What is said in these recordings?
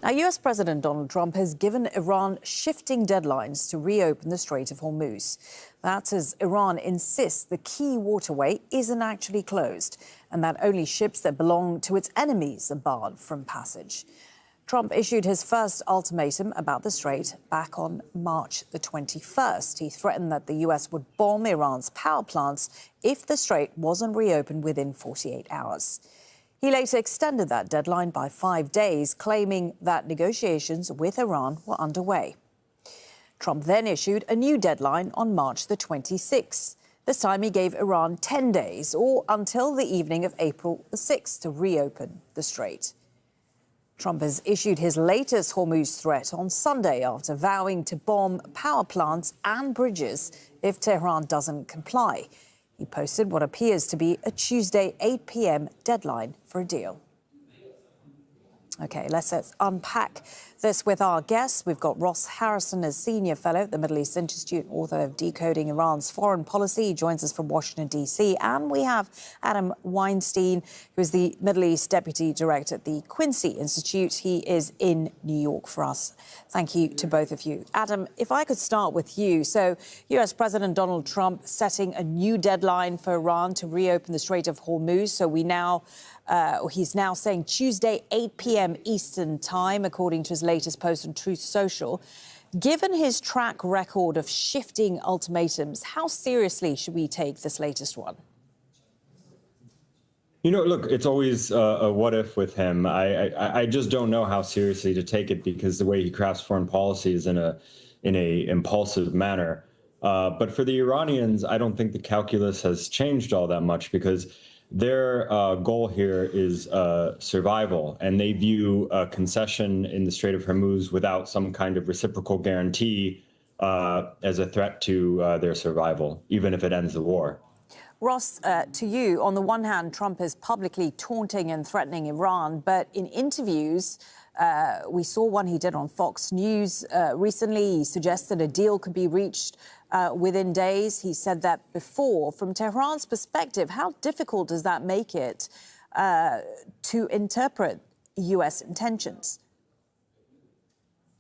Now, US President Donald Trump has given Iran shifting deadlines to reopen the Strait of Hormuz. That's as Iran insists the key waterway isn't actually closed and that only ships that belong to its enemies are barred from passage. Trump issued his first ultimatum about the strait back on March the 21st. He threatened that the US would bomb Iran's power plants if the strait wasn't reopened within 48 hours. He later extended that deadline by 5 days, claiming that negotiations with Iran were underway. Trump then issued a new deadline on March the 26th. This time he gave Iran 10 days, or until the evening of April the 6th, to reopen the strait. Trump has issued his latest Hormuz threat on Sunday after vowing to bomb power plants and bridges if Tehran doesn't comply. He posted what appears to be a Tuesday 8 p.m. deadline for a deal. OK, let's unpack this with our guests. We've got Ross Harrison as Senior Fellow at the Middle East Institute, author of Decoding Iran's Foreign Policy. He joins us from Washington, D.C. And we have Adam Weinstein, who is the Middle East Deputy Director at the Quincy Institute. He is in New York for us. Thank you to both of you. Adam, if I could start with you. So, US President Donald Trump setting a new deadline for Iran to reopen the Strait of Hormuz. So he's now saying Tuesday, 8 p.m. Eastern Time, according to his latest post on Truth Social. Given his track record of shifting ultimatums, how seriously should we take this latest one? You know, look, it's always a what if with him. I just don't know how seriously to take it because the way he crafts foreign policy is in a impulsive manner. But for the Iranians, I don't think the calculus has changed all that much because their goal here is survival, and they view a concession in the Strait of Hormuz without some kind of reciprocal guarantee as a threat to their survival, even if it ends the war. Ross, to you, on the one hand, Trump is publicly taunting and threatening Iran, but in interviews, we saw one he did on Fox News recently. He suggested a deal could be reached within days. He said that before. From Tehran's perspective, how difficult does that make it to interpret U.S. intentions?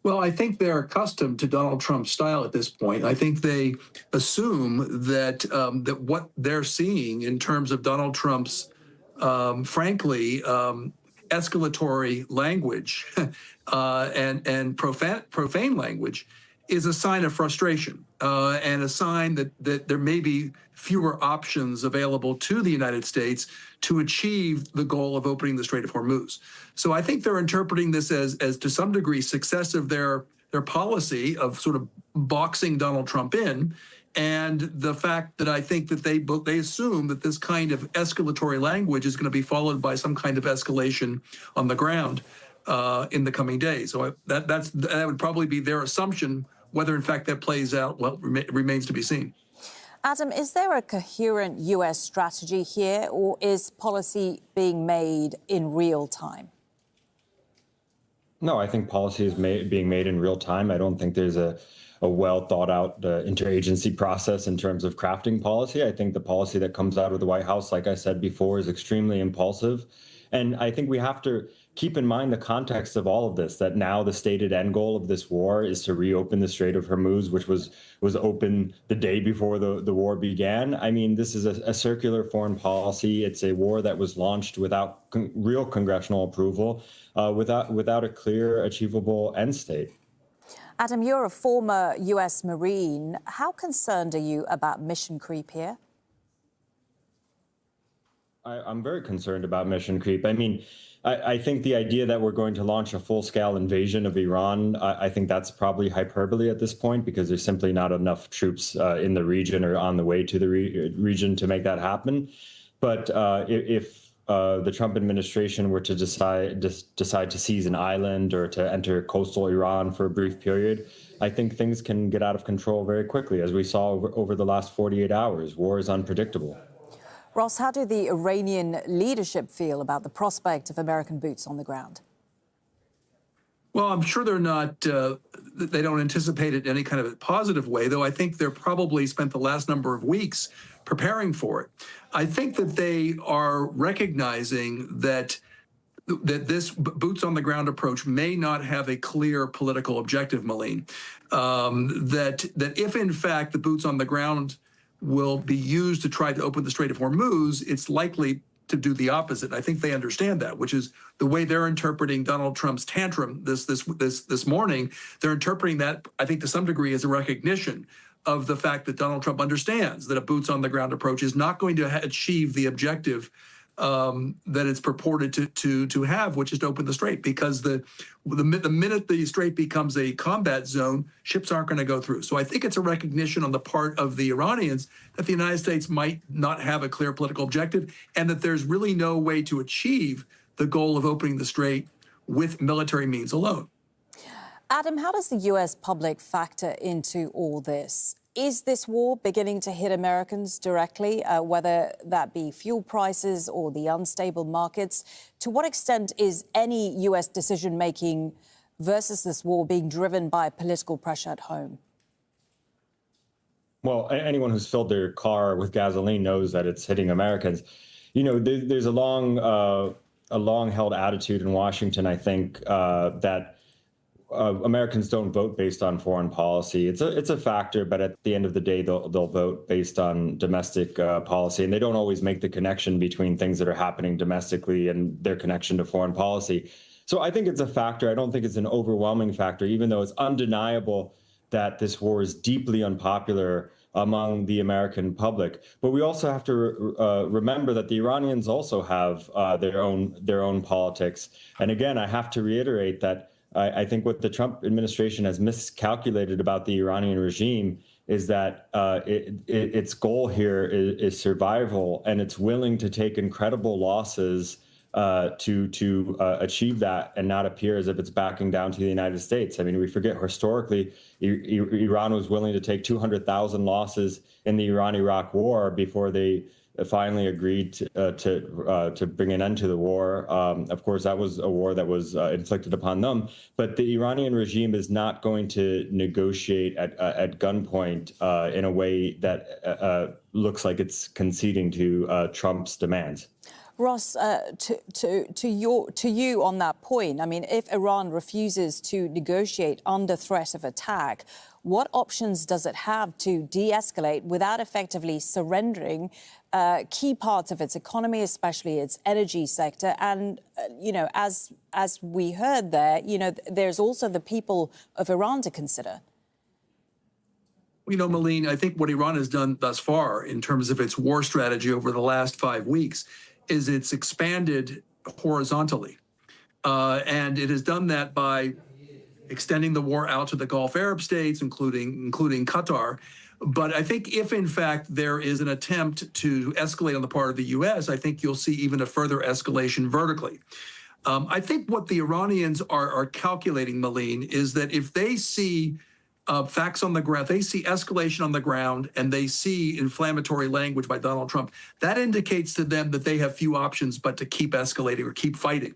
Well, I think they're accustomed to Donald Trump's style at this point. I think they assume that that what they're seeing in terms of Donald Trump's, frankly, escalatory language and profane language is a sign of frustration and a sign that there may be fewer options available to the United States to achieve the goal of opening the Strait of Hormuz. So I think they're interpreting this as to some degree success of their policy of sort of boxing Donald Trump in, and the fact that I think that they assume that this kind of escalatory language is going to be followed by some kind of escalation on the ground in the coming days. So that would probably be their assumption. Whether, in fact, that plays out, well, remains to be seen. Adam, is there a coherent U.S. strategy here, or is policy being made in real time? No, I think policy is being made in real time. I don't think there's a well thought out interagency process in terms of crafting policy. I think the policy that comes out of the White House, like I said before, is extremely impulsive. And I think we have to keep in mind the context of all of this, that now the stated end goal of this war is to reopen the Strait of Hormuz, which was open the day before the war began. I mean, this is a circular foreign policy. It's a war that was launched without real congressional approval, without a clear, achievable end state. Adam, you're a former U.S. Marine. How concerned are you about mission creep here? I'm very concerned about mission creep. I mean, I think the idea that we're going to launch a full-scale invasion of Iran, I think that's probably hyperbole at this point because there's simply not enough troops in the region or on the way to the region to make that happen. But if the Trump administration were to decide to seize an island or to enter coastal Iran for a brief period, I think things can get out of control very quickly, as we saw over the last 48 hours. War is unpredictable. Ross, how do the Iranian leadership feel about the prospect of American boots on the ground? Well, I'm sure they're not, they don't anticipate it in any kind of a positive way, though I think they're probably spent the last number of weeks preparing for it. I think that they are recognizing that that this boots on the ground approach may not have a clear political objective, Malene. That if in fact the boots on the ground will be used to try to open the Strait of Hormuz, it's likely to do the opposite. I think they understand that, which is the way they're interpreting Donald Trump's tantrum this morning. They're interpreting that, I think, to some degree as a recognition of the fact that Donald Trump understands that a boots on the ground approach is not going to achieve the objective that it's purported to have, which is to open the strait, because the minute the strait becomes a combat zone, ships aren't going to go through. So I think it's a recognition on the part of the Iranians that the United States might not have a clear political objective, and that there's really no way to achieve the goal of opening the strait with military means alone. Adam, how does the U.S. public factor into all this? Is this war beginning to hit Americans directly, whether that be fuel prices or the unstable markets? To what extent is any U.S. decision-making versus this war being driven by political pressure at home? Well, anyone who's filled their car with gasoline knows that it's hitting Americans. You know, there's a long-held attitude in Washington, I think, that Americans don't vote based on foreign policy. It's a factor, but at the end of the day, they'll vote based on domestic policy, and they don't always make the connection between things that are happening domestically and their connection to foreign policy. So I think it's a factor. I don't think it's an overwhelming factor, even though it's undeniable that this war is deeply unpopular among the American public. But we also have to remember that the Iranians also have their own politics. And again, I have to reiterate that I think what the Trump administration has miscalculated about the Iranian regime is that its goal here is survival, and it's willing to take incredible losses to achieve that and not appear as if it's backing down to the United States. I mean, we forget historically, Iran was willing to take 200,000 losses in the Iran-Iraq war before they finally agreed to bring an end to the war. Of course, that was a war that was inflicted upon them. But the Iranian regime is not going to negotiate at gunpoint in a way that looks like it's conceding to Trump's demands. Ross, to you on that point, I mean, if Iran refuses to negotiate under threat of attack, what options does it have to de-escalate without effectively surrendering key parts of its economy, especially its energy sector? And, you know, as we heard there, you know, there's also the people of Iran to consider. You know, Malene, I think what Iran has done thus far in terms of its war strategy over the last 5 weeks is it's expanded horizontally. And it has done that by extending the war out to the Gulf Arab states, including Qatar. But I think if, in fact, there is an attempt to escalate on the part of the U.S., I think you'll see even a further escalation vertically. I think what the Iranians are calculating, Malene, is that if they see facts on the ground, they see escalation on the ground, and they see inflammatory language by Donald Trump, that indicates to them that they have few options but to keep escalating or keep fighting.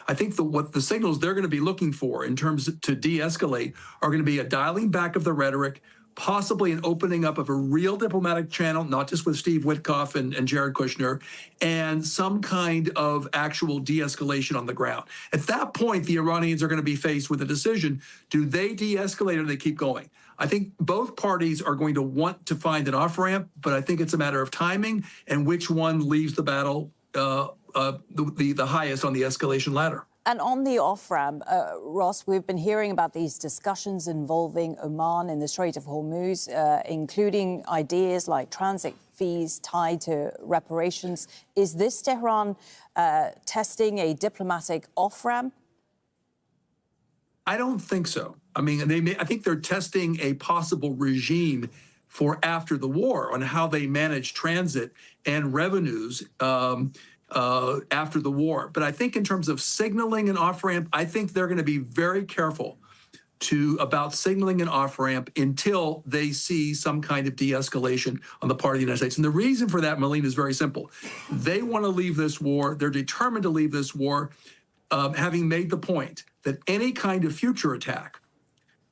I think what the signals they're going to be looking for in terms to de-escalate are going to be a dialing back of the rhetoric, possibly an opening up of a real diplomatic channel, not just with Steve Witkoff and Jared Kushner, and some kind of actual de-escalation on the ground. At that point, the Iranians are going to be faced with a decision. Do they de-escalate or do they keep going? I think both parties are going to want to find an off-ramp, but I think it's a matter of timing and which one leaves the battle the highest on the escalation ladder. And on the off-ramp, Ross, we've been hearing about these discussions involving Oman in the Strait of Hormuz, including ideas like transit fees tied to reparations. Is this Tehran testing a diplomatic off-ramp? I don't think so. I mean, I think they're testing a possible regime for after the war on how they manage transit and revenues after the war. But I think in terms of signaling an off-ramp, I think they're going to be very careful about signaling an off-ramp until they see some kind of de-escalation on the part of the United States. And the reason for that, Malene, is very simple. They want to leave this war. They're determined to leave this war, having made the point that any kind of future attack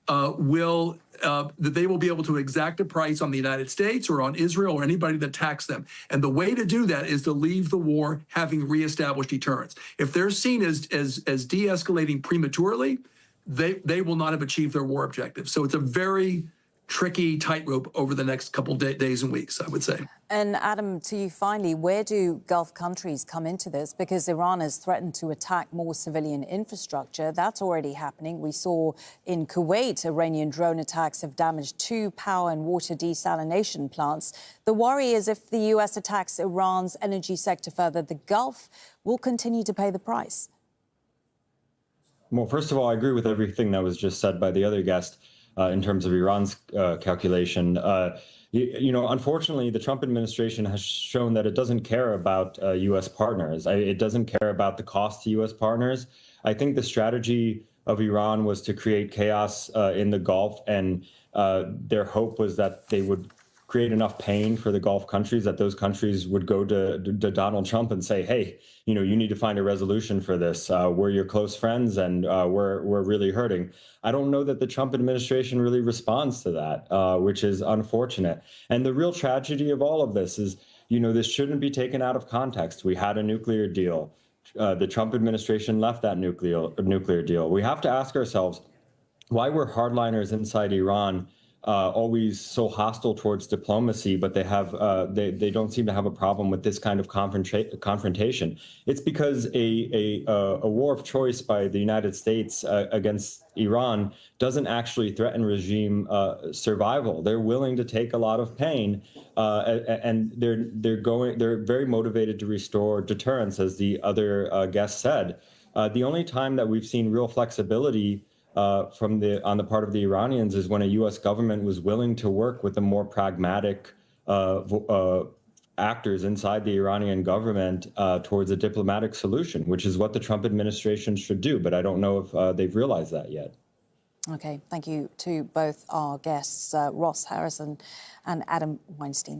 that they will be able to exact a price on the United States or on Israel or anybody that attacks them. And the way to do that is to leave the war having reestablished deterrence. If they're seen as de-escalating prematurely, they will not have achieved their war objective. So it's a very tricky tightrope over the next couple days and weeks, I would say. And Adam, to you finally, where do Gulf countries come into this? Because Iran has threatened to attack more civilian infrastructure. That's already happening. We saw in Kuwait, Iranian drone attacks have damaged 2 power and water desalination plants. The worry is if the U.S. attacks Iran's energy sector further, the Gulf will continue to pay the price. Well, first of all, I agree with everything that was just said by the other guest. In terms of Iran's calculation. Unfortunately, the Trump administration has shown that it doesn't care about U.S. partners. It doesn't care about the cost to U.S. partners. I think the strategy of Iran was to create chaos in the Gulf, and their hope was that they would create enough pain for the Gulf countries that those countries would go to Donald Trump and say, hey, you need to find a resolution for this. We're your close friends and we're really hurting. I don't know that the Trump administration really responds to that, which is unfortunate. And the real tragedy of all of this is, this shouldn't be taken out of context. We had a nuclear deal. The Trump administration left that nuclear deal. We have to ask ourselves, why were hardliners inside Iran always so hostile towards diplomacy, but they don't seem to have a problem with this kind of confrontation? It's because a war of choice by the United States against Iran doesn't actually threaten regime survival. They're willing to take a lot of pain, and they're very motivated to restore deterrence, as the other guest said. The only time that we've seen real flexibility on the part of the Iranians is when a U.S. government was willing to work with the more pragmatic actors inside the Iranian government towards a diplomatic solution, which is what the Trump administration should do. But I don't know if they've realized that yet. OK, thank you to both our guests, Ross Harrison and Adam Weinstein.